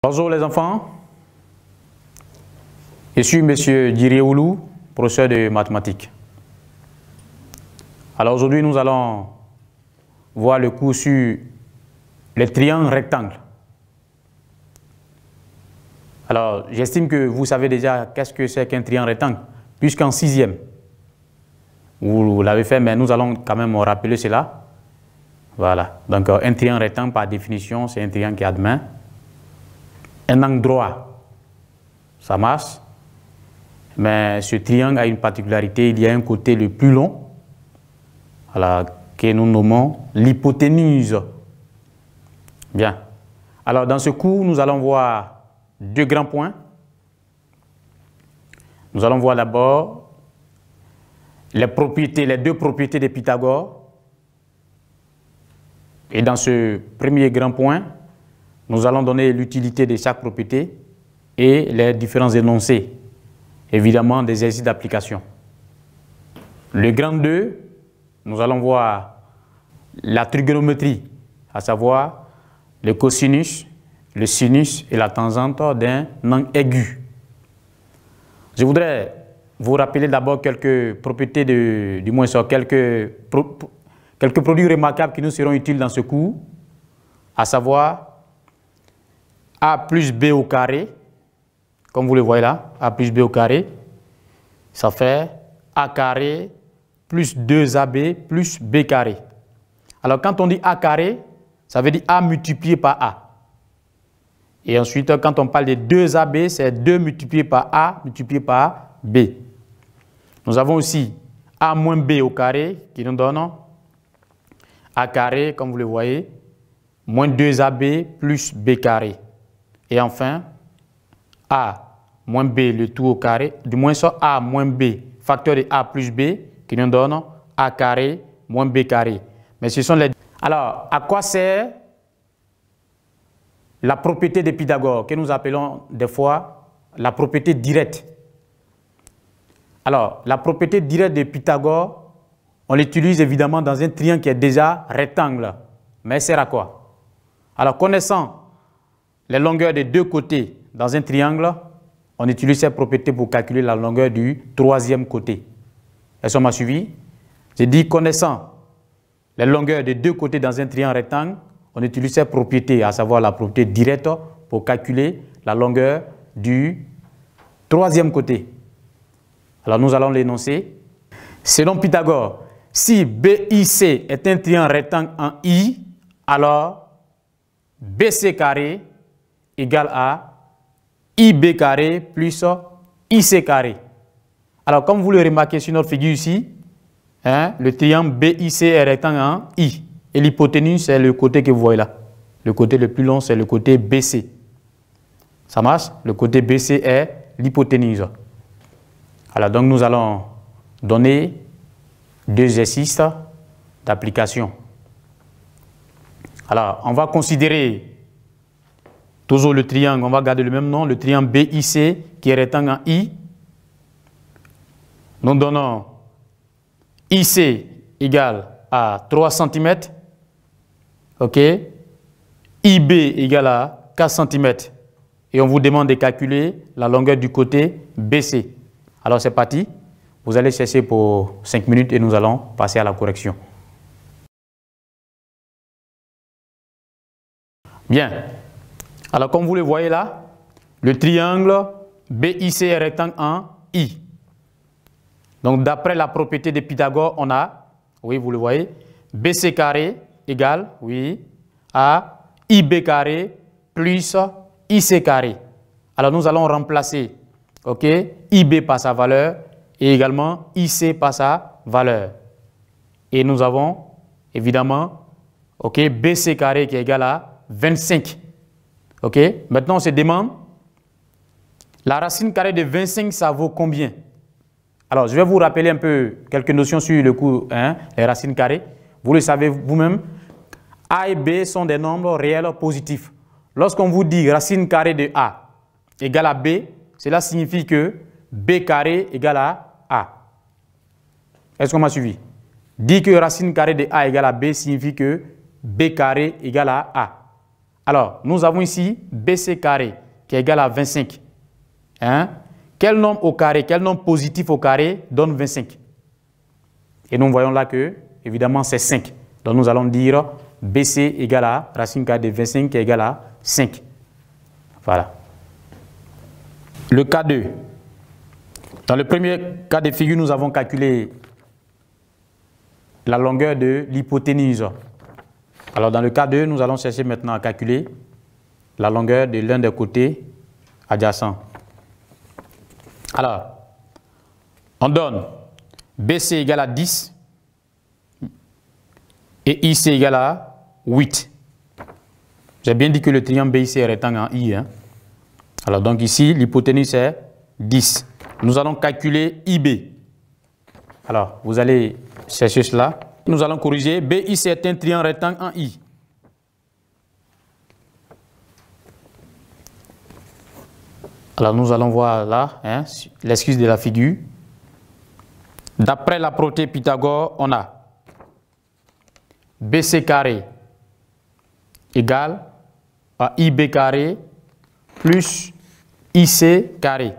Bonjour les enfants, je suis M. Dirioulou, professeur de mathématiques. Alors aujourd'hui nous allons voir le cours sur les triangles rectangles. Alors j'estime que vous savez déjà qu'est-ce que c'est qu'un triangle rectangle, puisqu'en 6e, vous l'avez fait, mais nous allons quand même rappeler cela. Voilà, donc un triangle rectangle par définition, c'est un triangle qui a deux mains. Un angle droit, ça marche, mais ce triangle a une particularité, il y a un côté le plus long, voilà, que nous nommons l'hypoténuse. Bien, alors dans ce cours, nous allons voir deux grands points. Nous allons voir d'abord les deux propriétés de Pythagore. Et dans ce premier grand point, nous allons donner l'utilité de chaque propriété et les différents énoncés, évidemment des exercices d'application. Le grand 2, nous allons voir la trigonométrie, à savoir le cosinus, le sinus et la tangente d'un angle aigu. Je voudrais vous rappeler d'abord quelques propriétés, du moins sur quelques produits remarquables qui nous seront utiles dans ce cours, à savoir A plus B au carré, comme vous le voyez là, A plus B au carré, ça fait A carré plus 2AB plus B carré. Alors quand on dit A carré, ça veut dire A multiplié par A. Et ensuite, quand on parle de 2AB, c'est 2 multiplié par A multiplié par B. Nous avons aussi A moins B au carré qui nous donne A carré, comme vous le voyez, moins 2AB plus B carré. Et enfin, A moins B le tout au carré, du moins ça A moins B, facteur de A plus B, qui nous donne A carré moins B carré. Mais ce sont les... Alors, à quoi sert la propriété de Pythagore, que nous appelons des fois la propriété directe? Alors, la propriété directe de Pythagore, on l'utilise évidemment dans un triangle qui est déjà rectangle. Mais elle sert à quoi? Alors, connaissant les longueurs des deux côtés dans un triangle, on utilise cette propriété pour calculer la longueur du troisième côté. Est-ce qu'on m'a suivi? J'ai dit connaissant les longueurs des deux côtés dans un triangle rectangle, on utilise cette propriété, à savoir la propriété directe, pour calculer la longueur du troisième côté. Alors nous allons l'énoncer. Selon Pythagore, si BIC est un triangle rectangle en I, alors BC carré égale à IB carré plus IC carré. Alors, comme vous le remarquez sur notre figure ici, le triangle BIC est rectangle en I. Et l'hypoténuse, c'est le côté que vous voyez là. Le côté le plus long, c'est le côté BC. Ça marche? Le côté BC est l'hypoténuse. Alors, donc, nous allons donner deux exercices d'application. Alors, on va considérer toujours le triangle, on va garder le même nom, le triangle BIC qui est rectangle en I. Nous donnons IC égale à 3 cm, ok, IB égale à 4 cm. Et on vous demande de calculer la longueur du côté BC. Alors c'est parti, vous allez chercher pour 5 minutes et nous allons passer à la correction. Bien. Alors, comme vous le voyez là, le triangle BIC est rectangle en I. Donc, d'après la propriété de Pythagore, on a, oui, vous le voyez, BC carré égale, oui, à IB carré plus IC carré. Alors, nous allons remplacer, ok, IB par sa valeur et également IC par sa valeur. Et nous avons, évidemment, ok, BC carré qui est égal à 25. Ok, maintenant on se demande, la racine carrée de 25, ça vaut combien? Alors, je vais vous rappeler un peu quelques notions sur le cours, les racines carrées. Vous le savez vous-même, A et B sont des nombres réels positifs. Lorsqu'on vous dit racine carrée de A égale à B, cela signifie que B carré égale à A. Est-ce qu'on m'a suivi? Dire que racine carrée de A égale à B signifie que B carré égale à A. Alors, nous avons ici BC carré qui est égal à 25. Hein? Quel nombre au carré, quel nombre positif au carré donne 25? Et nous voyons là que, évidemment, c'est 5. Donc, nous allons dire BC égale à racine carrée de 25 qui est égal à 5. Voilà. Le cas 2. Dans le premier cas de figure, nous avons calculé la longueur de l'hypoténuse. Alors, dans le cas 2, nous allons chercher maintenant à calculer la longueur de l'un des côtés adjacents. Alors, on donne BC égale à 10 et IC égale à 8. J'ai bien dit que le triangle BIC est rectangle en I. Hein? Alors, donc ici, l'hypoténuse est 10. Nous allons calculer IB. Alors, vous allez chercher cela. Nous allons corriger. BIC est un triangle rectangle en I. Alors, nous allons voir là, hein, l'esquisse de la figure. D'après la protéine Pythagore, on a BC carré égale à IB carré plus IC carré.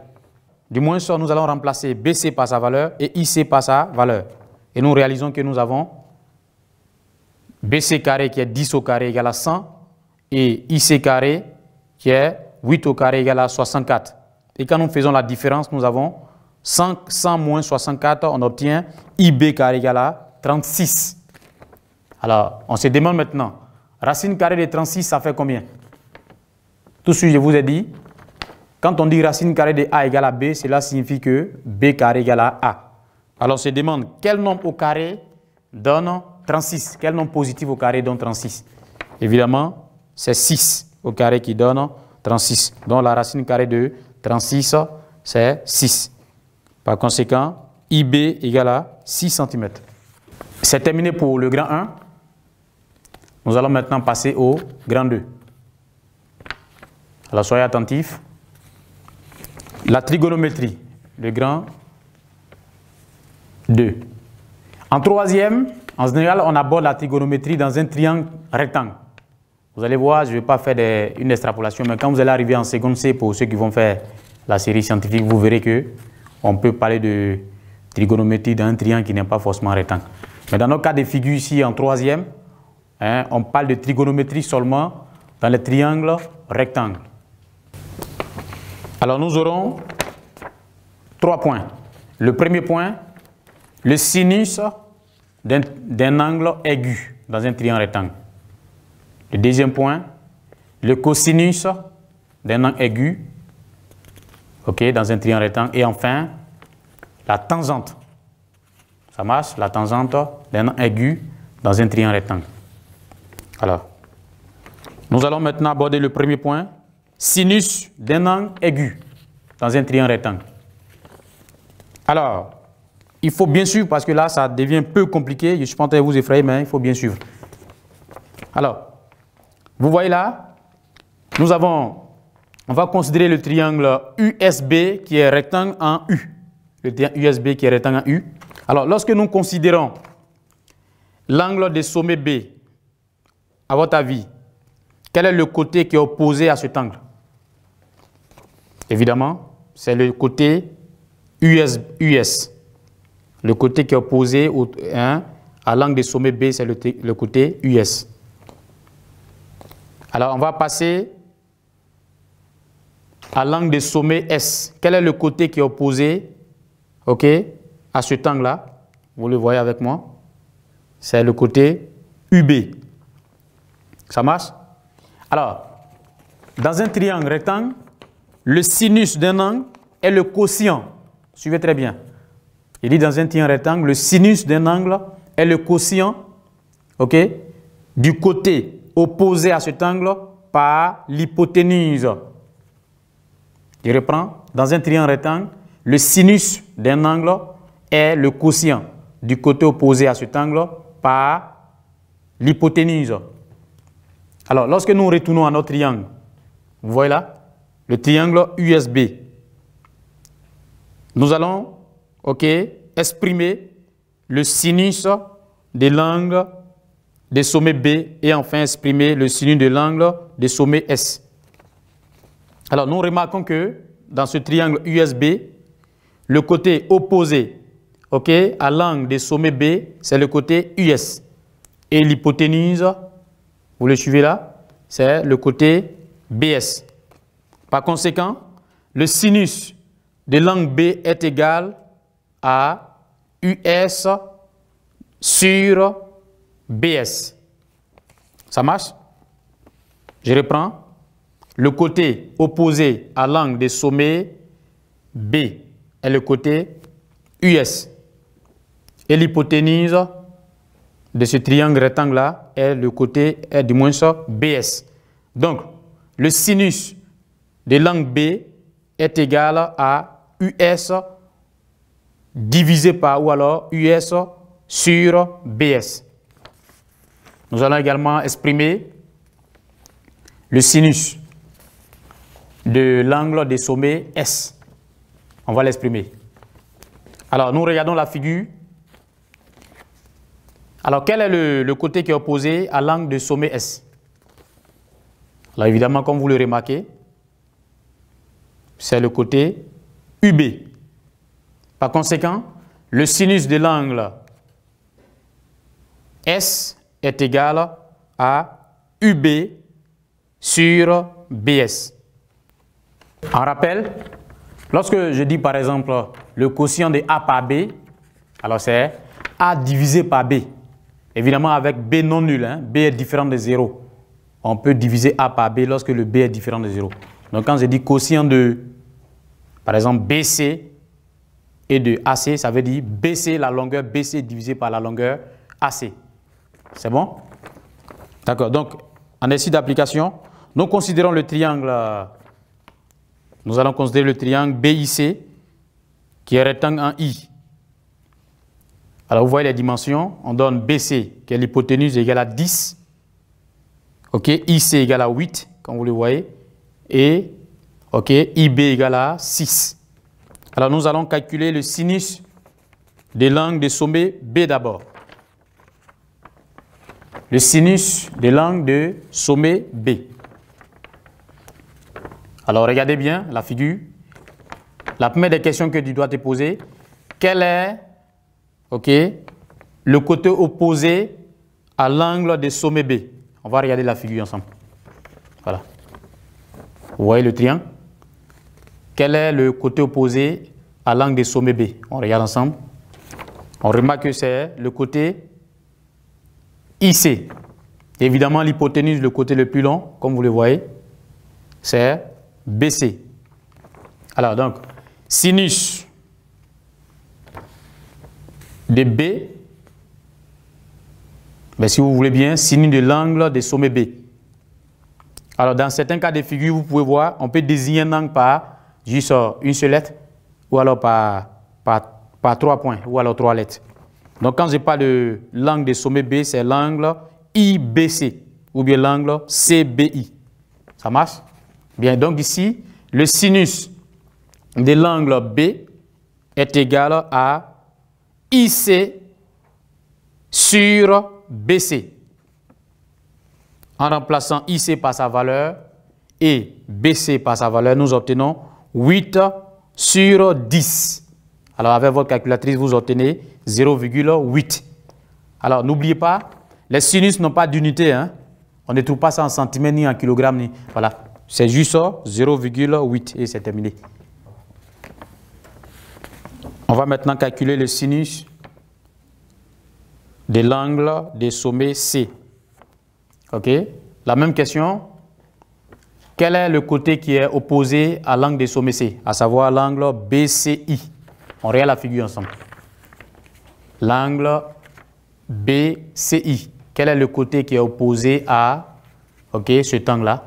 Du moins, nous allons remplacer BC par sa valeur et IC par sa valeur. Et nous réalisons que nous avons BC carré qui est 10 au carré égale à 100 et IC carré qui est 8 au carré égale à 64. Et quand nous faisons la différence, nous avons 100 moins 64, on obtient IB carré égale à 36. Alors, on se demande maintenant, racine carrée de 36, ça fait combien? Tout ce que je vous ai dit, quand on dit racine carrée de A égale à B, cela signifie que B carré égale à A. Alors, on se demande quel nombre au carré donne 36? Quel nombre positif au carré donne 36? Évidemment, c'est 6 au carré qui donne 36. Donc, la racine carrée de 36, c'est 6. Par conséquent, IB égale à 6 cm. C'est terminé pour le grand 1. Nous allons maintenant passer au grand 2. Alors, soyez attentifs. La trigonométrie, le grand 2. En troisième, en général, on aborde la trigonométrie dans un triangle rectangle. Vous allez voir, je ne vais pas faire une extrapolation, mais quand vous allez arriver en seconde C, pour ceux qui vont faire la série scientifique, vous verrez qu'on peut parler de trigonométrie dans un triangle qui n'est pas forcément rectangle. Mais dans notre cas de figure ici, en troisième, hein, on parle de trigonométrie seulement dans les triangles rectangles. Alors nous aurons 3 points. Le premier point, le sinus d'un angle aigu dans un triangle rectangle. Le deuxième point, le cosinus d'un angle aigu, okay, dans un triangle rectangle. Et enfin, la tangente. Ça marche, la tangente d'un angle aigu dans un triangle rectangle. Alors, nous allons maintenant aborder le premier point, sinus d'un angle aigu dans un triangle rectangle. Alors, il faut bien suivre parce que là, ça devient un peu compliqué. Je suis pas en train de vous effrayer, mais il faut bien suivre. Alors, vous voyez là, on va considérer le triangle USB qui est rectangle en U. Le triangle USB qui est rectangle en U. Alors, lorsque nous considérons l'angle des sommets B, à votre avis, quel est le côté qui est opposé à cet angle? Évidemment, c'est le côté US. Le côté qui est opposé à l'angle des sommets B, c'est le côté US. Alors, on va passer à l'angle des sommets S. Quel est le côté qui est opposé, à cet angle-là? Vous le voyez avec moi. C'est le côté UB. Ça marche? Alors, dans un triangle rectangle, le sinus d'un angle est le quotient. Suivez très bien. Il dit dans un triangle rectangle, le sinus d'un angle est le quotient du côté opposé à cet angle par l'hypoténuse. Je reprends. Dans un triangle rectangle, le sinus d'un angle est le quotient du côté opposé à cet angle par l'hypoténuse. Alors, lorsque nous retournons à notre triangle, vous voyez là, le triangle USB, nous allons exprimer le sinus de l'angle des sommets B et enfin exprimer le sinus de l'angle des sommets S. Alors nous remarquons que dans ce triangle USB, le côté opposé à l'angle des sommets B, c'est le côté US. Et l'hypoténuse, vous le suivez là, c'est le côté BS. Par conséquent, le sinus de l'angle B est égal à US sur BS. Ça marche? Je reprends. Le côté opposé à l'angle des sommets B est le côté US. Et l'hypoténuse de ce triangle rectangle-là est le côté du moins BS. Donc, le sinus de l'angle B est égal à US divisé par, ou alors US sur BS. Nous allons également exprimer le sinus de l'angle des sommets S. On va l'exprimer. Alors, nous regardons la figure. Alors, quel est le côté qui est opposé à l'angle de sommet S? Alors, évidemment, comme vous le remarquez, c'est le côté UB. Par conséquent, le sinus de l'angle S est égal à UB sur BS. En rappel, lorsque je dis par exemple le quotient de A par B, alors c'est A divisé par B. Évidemment avec B non nul, hein, B est différent de 0. On peut diviser A par B lorsque le B est différent de 0. Donc quand je dis quotient de, par exemple, BC et de AC, ça veut dire BC, la longueur BC divisée par la longueur AC. C'est bon? D'accord. Donc, en exercice d'application, nous considérons le triangle, nous allons considérer le triangle BIC qui est rectangle en I. Alors, vous voyez les dimensions. On donne BC, qui est l'hypoténuse, égale à 10. OK, IC égale à 8, comme vous le voyez. Et OK, IB égale à 6. Alors, nous allons calculer le sinus de l'angle de sommet B d'abord. Le sinus de l'angle de sommet B. Alors, regardez bien la figure. La première des questions que tu dois te poser, quel est le côté opposé à l'angle de sommet B? On va regarder la figure ensemble. Voilà. Vous voyez le triangle? Quel est le côté opposé à l'angle de sommet B? On regarde ensemble. On remarque que c'est le côté IC. Évidemment, l'hypoténuse, le côté le plus long, comme vous le voyez, c'est BC. Alors, donc, sinus de B, mais si vous voulez bien, sinus de l'angle des sommets B. Alors, dans certains cas de figure, vous pouvez voir, on peut désigner un angle par juste une seule lettre, ou alors par 3 points, ou alors 3 lettres. Donc, quand je parle de l'angle des sommets B, c'est l'angle IBC, ou bien l'angle CBI. Ça marche? Bien, donc ici, le sinus de l'angle B est égal à IC sur BC. En remplaçant IC par sa valeur et BC par sa valeur, nous obtenons 8 sur 10. Alors, avec votre calculatrice, vous obtenez 0,8. Alors, n'oubliez pas, les sinus n'ont pas d'unité. Hein? On ne trouve pas ça en centimètres ni en kilogrammes. Ni... Voilà, c'est juste 0,8 et c'est terminé. On va maintenant calculer le sinus de l'angle des sommets C. OK? La même question. Quel est le côté qui est opposé à l'angle des sommets C, à savoir l'angle BCI? On regarde la figure ensemble. L'angle BCI. Quel est le côté qui est opposé à cet angle-là?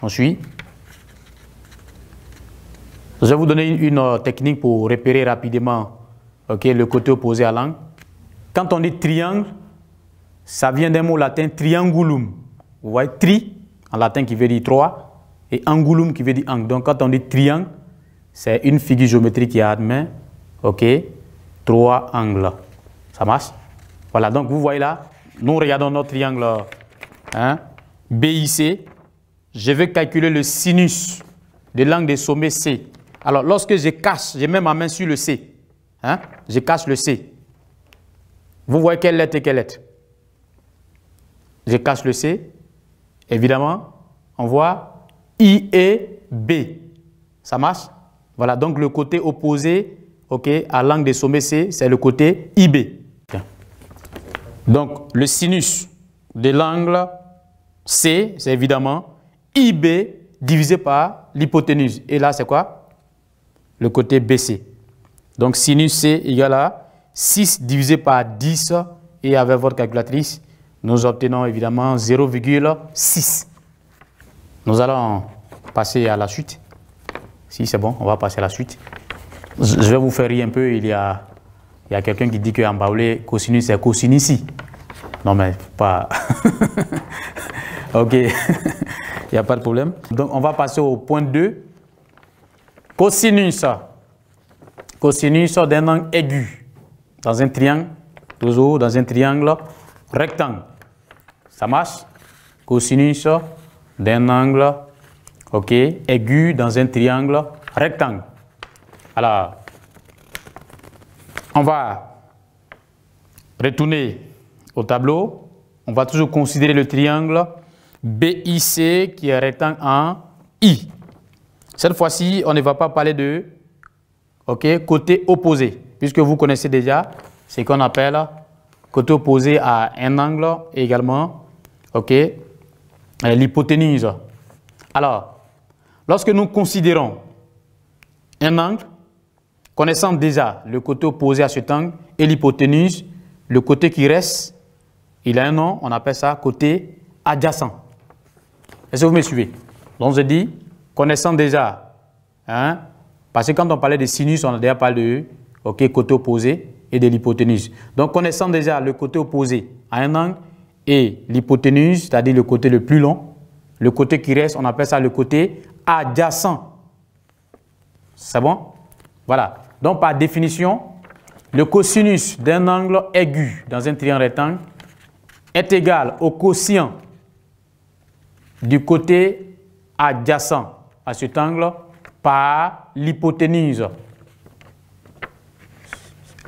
On suit. Je vais vous donner une technique pour repérer rapidement le côté opposé à l'angle. Quand on dit triangle, ça vient d'un mot latin triangulum. Vous voyez, tri en latin qui veut dire 3 et angulum qui veut dire angle. Donc quand on dit triangle, c'est une figure géométrique qui admet 3 angles. Ça marche? Voilà, donc vous voyez là, nous regardons notre triangle hein, BIC. Je vais calculer le sinus de l'angle des sommets C. Alors, lorsque je mets ma main sur le C, hein, je cache le C. Vous voyez quelle lettre et quelle lettre? Je cache le C. Évidemment, on voit I et B. Ça marche? Voilà, donc le côté opposé à l'angle des sommets C, c'est le côté IB. Donc, le sinus de l'angle C, c'est évidemment IB divisé par l'hypoténuse. Et là, c'est quoi? Le côté BC. Donc, sinus C égale à 6 divisé par 10. Et avec votre calculatrice, nous obtenons évidemment 0,6. Nous allons passer à la suite. Si c'est bon, on va passer à la suite. Je vais vous faire rire un peu. Il y a quelqu'un qui dit qu'en baoulé, cosinus c'est cosinus ici. Non mais pas... Ok, il n'y a pas de problème. Donc on va passer au point 2. Cosinus. Cosinus d'un angle aigu. Dans un triangle, toujours dans un triangle rectangle. Ça marche? Cosinus d'un angle aigu dans un triangle rectangle. Alors, on va retourner au tableau. On va toujours considérer le triangle BIC qui est rectangle en I. Cette fois-ci, on ne va pas parler de côté opposé, puisque vous connaissez déjà ce qu'on appelle côté opposé à un angle et également l'hypoténuse. Alors, lorsque nous considérons un angle, connaissant déjà le côté opposé à cet angle et l'hypoténuse, le côté qui reste, il a un nom, on appelle ça côté adjacent. Est-ce que vous me suivez? Donc je dis, connaissant déjà, hein, parce que quand on parlait de sinus, on a déjà parlé de côté opposé et de l'hypoténuse. Donc connaissant déjà le côté opposé à un angle et l'hypoténuse, c'est-à-dire le côté le plus long, le côté qui reste, on appelle ça le côté adjacent. C'est bon? Voilà. Donc par définition, le cosinus d'un angle aigu dans un triangle rectangle est égal au quotient du côté adjacent à cet angle par l'hypoténuse.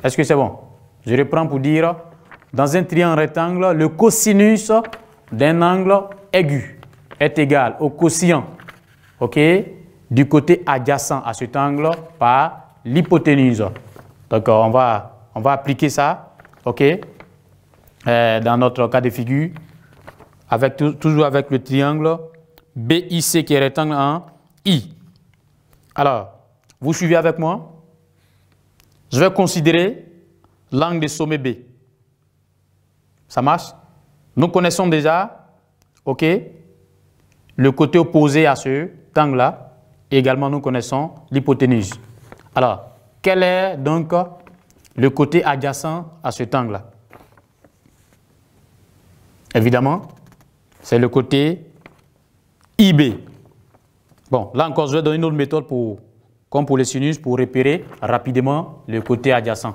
Est-ce que c'est bon? Je reprends pour dire, dans un triangle rectangle, le cosinus d'un angle aigu est égal au quotient du côté adjacent à cet angle par l'hypoténuse. Donc, on va appliquer ça dans notre cas de figure, toujours avec le triangle BIC qui est rectangle en I. Alors, vous suivez avec moi? Je vais considérer l'angle de sommet B. Ça marche? Nous connaissons déjà le côté opposé à cet angle-là. Également, nous connaissons l'hypoténuse. Alors, quel est donc le côté adjacent à cet angle-là? Évidemment, c'est le côté IB. Bon, là encore, je vais donner une autre méthode comme pour les sinus pour repérer rapidement le côté adjacent.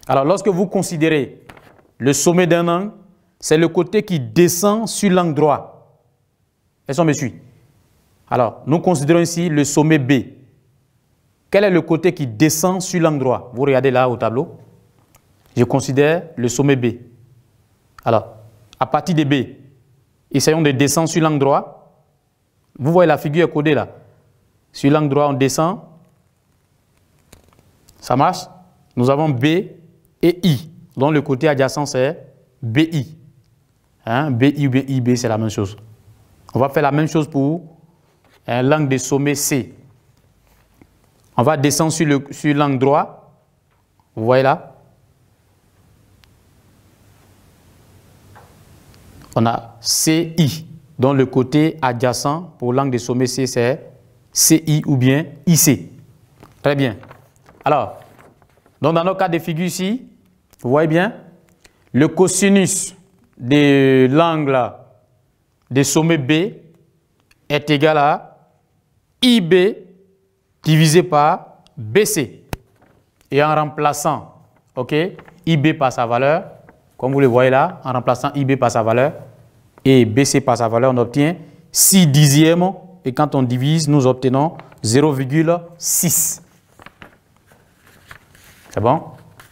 Alors, lorsque vous considérez le sommet d'un angle, c'est le côté qui descend sur l'angle droit. Est-ce qu'on me suit? Alors, nous considérons ici le sommet B. Quel est le côté qui descend sur l'angle droit? Vous regardez là au tableau. Je considère le sommet B. Alors, à partir de B, essayons de descendre sur l'angle droit. Vous voyez la figure codée là. Sur l'angle droit, on descend. Ça marche? Nous avons B et I. Donc le côté adjacent, c'est BI. Hein? BI ou BIB, c'est la même chose. On va faire la même chose pour l'angle de sommet C. On va descendre sur l'angle droit. Vous voyez là? On a CI. Donc le côté adjacent pour l'angle de sommet C, c'est CI ou bien IC. Très bien. Alors, donc dans nos cas de figure ici, vous voyez bien, le cosinus de l'angle de sommet B est égal à IB divisé par BC. Et en remplaçant IB par sa valeur, comme vous le voyez là, en remplaçant IB par sa valeur et BC par sa valeur, on obtient 6 dixièmes. Et quand on divise, nous obtenons 0,6. C'est bon?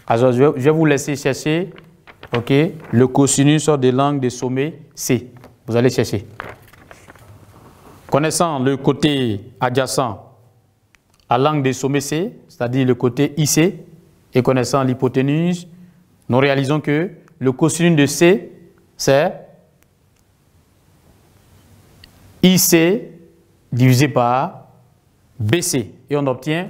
Alors, je vais vous laisser chercher le cosinus de l'angle de sommet C. Vous allez chercher. Connaissant le côté adjacent à l'angle de sommet C, c'est-à-dire le côté IC, et connaissant l'hypoténuse, nous réalisons que le cosinus de C, c'est IC divisé par BC. Et on obtient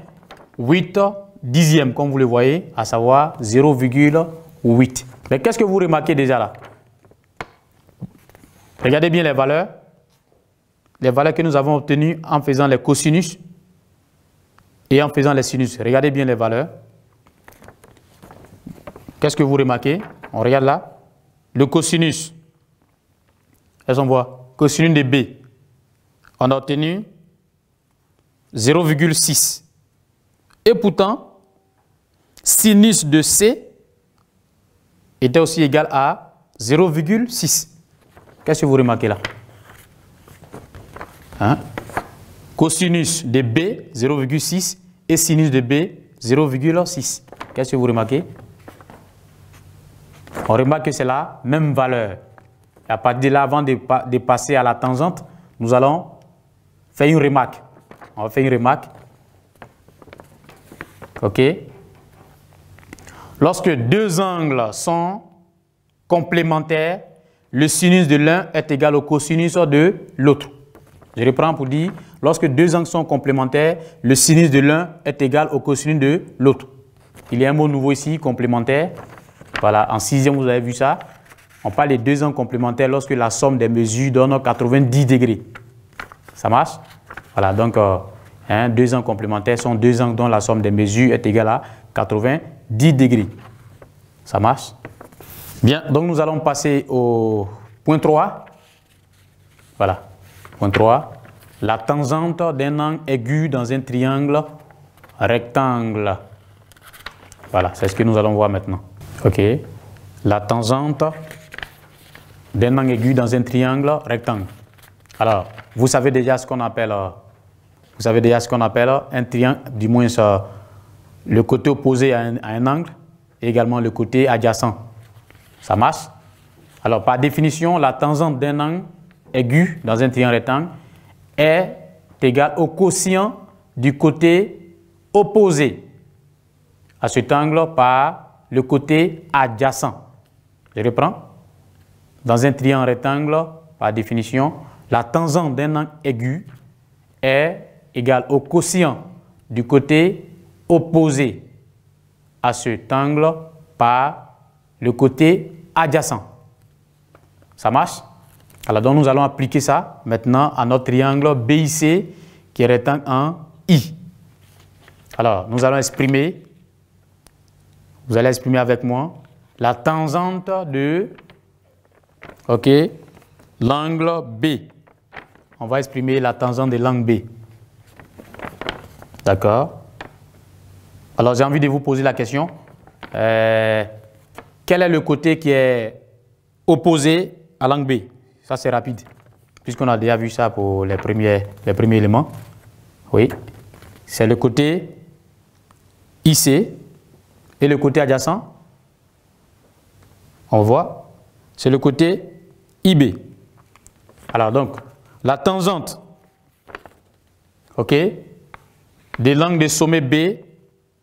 8 dixièmes, comme vous le voyez, à savoir 0,8. Mais qu'est-ce que vous remarquez déjà là? Regardez bien les valeurs que nous avons obtenues en faisant les cosinus et en faisant les sinus. Regardez bien les valeurs. Qu'est-ce que vous remarquez? On regarde là. Le cosinus. Est-ce qu'on voit? Cosinus de B. On a obtenu 0,6. Et pourtant, sinus de C était aussi égal à 0,6. Qu'est-ce que vous remarquez là? Hein? Cosinus de B, 0,6 et sinus de B, 0,6. Qu'est-ce que vous remarquez? On remarque que c'est la même valeur. Et à partir de là, avant de passer à la tangente, nous allons faire une remarque. On va faire une remarque. OK? Lorsque deux angles sont complémentaires, le sinus de l'un est égal au cosinus de l'autre. Je reprends pour dire, lorsque deux angles sont complémentaires, le sinus de l'un est égal au cosinus de l'autre. Il y a un mot nouveau ici, complémentaire. Voilà, en sixième, vous avez vu ça. On parle de deux angles complémentaires lorsque la somme des mesures donne 90 degrés. Ça marche? Voilà, donc deux angles complémentaires sont deux angles dont la somme des mesures est égale à 90 degrés. Ça marche? Bien, donc nous allons passer au point 3. Voilà, point 3. La tangente d'un angle aigu dans un triangle rectangle. Voilà, c'est ce que nous allons voir maintenant. OK. La tangente d'un angle aigu dans un triangle rectangle. Alors, vous savez déjà ce qu'on appelle un triangle, du moins le côté opposé à un angle et également le côté adjacent. Ça marche? Alors, par définition, la tangente d'un angle aigu dans un triangle rectangle est égale au quotient du côté opposé à cet angle par le côté adjacent. Je reprends. Dans un triangle rectangle, par définition, la tangente d'un angle aigu est égale au quotient du côté opposé à cet angle par le côté adjacent. Ça marche? Alors, donc, nous allons appliquer ça maintenant à notre triangle BIC qui est rectangle en I. Alors, nous allons exprimer, vous allez exprimer avec moi, la tangente de l'angle B. On va exprimer la tangente de l'angle B. D'accord? Alors, j'ai envie de vous poser la question. Quel est le côté qui est opposé à l'angle B? Ça, c'est rapide, puisqu'on a déjà vu ça pour les premiers éléments. Oui, c'est le côté IC et le côté adjacent, on voit, c'est le côté IB. Alors, donc, la tangente de l'angle de sommet B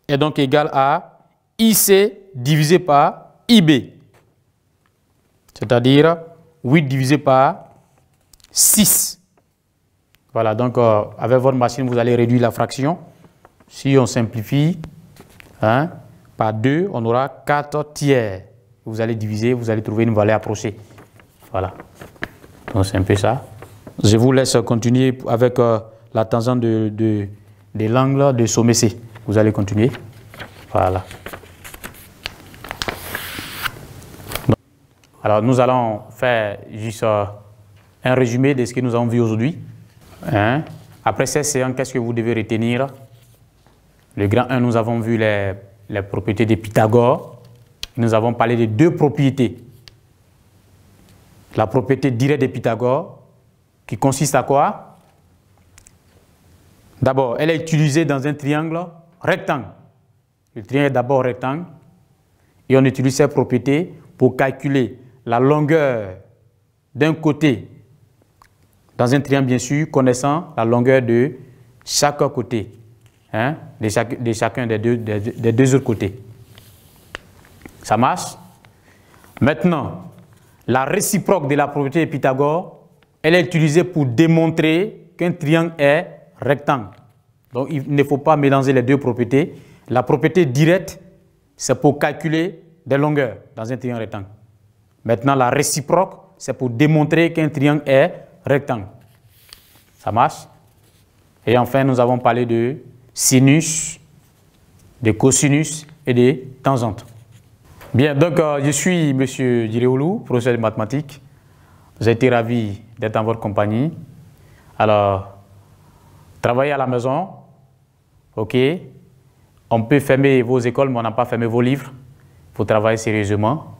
est donc égale à IC divisé par IB, c'est-à-dire 8 divisé par 6. Voilà, donc avec votre machine, vous allez réduire la fraction. Si on simplifie par 2, on aura 4 tiers. Vous allez diviser, vous allez trouver une valeur approchée. Voilà, donc c'est un peu ça. Je vous laisse continuer avec la tangente de l'angle de sommet C. Vous allez continuer. Voilà. Alors, nous allons faire juste un résumé de ce que nous avons vu aujourd'hui. Après cette séance, qu'est-ce que vous devez retenir? Le grand 1, nous avons vu les propriétés de Pythagore. nous avons parlé de deux propriétés. La propriété directe de Pythagore, qui consiste à quoi? D'abord, elle est utilisée dans un triangle rectangle. Le triangle est d'abord rectangle et on utilise cette propriété pour calculer la longueur d'un côté dans un triangle, bien sûr, connaissant la longueur de chaque côté, hein, de chacun des deux autres côtés. Ça marche? Maintenant, la réciproque de la propriété de Pythagore, elle est utilisée pour démontrer qu'un triangle est rectangle. Donc, il ne faut pas mélanger les deux propriétés. La propriété directe, c'est pour calculer des longueurs dans un triangle rectangle. Maintenant, la réciproque, c'est pour démontrer qu'un triangle est rectangle. Ça marche? Et enfin, nous avons parlé de sinus, de cosinus et de tangentes. Bien, donc je suis M. Diréoulou, professeur de mathématiques. J'ai été ravi d'être en votre compagnie. Alors, travaillez à la maison, ok? On peut fermer vos écoles, mais on n'a pas fermé vos livres. Il faut travailler sérieusement.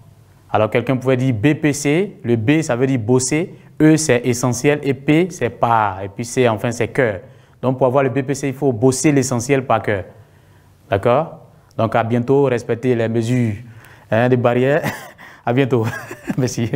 Alors, quelqu'un pouvait dire BPC, le B, ça veut dire bosser, E, c'est essentiel, et P, c'est par, et puis C, enfin, c'est cœur. Donc, pour avoir le BPC, il faut bosser l'essentiel par cœur. D'accord? Donc, à bientôt, respectez les mesures des barrières. À bientôt. Merci.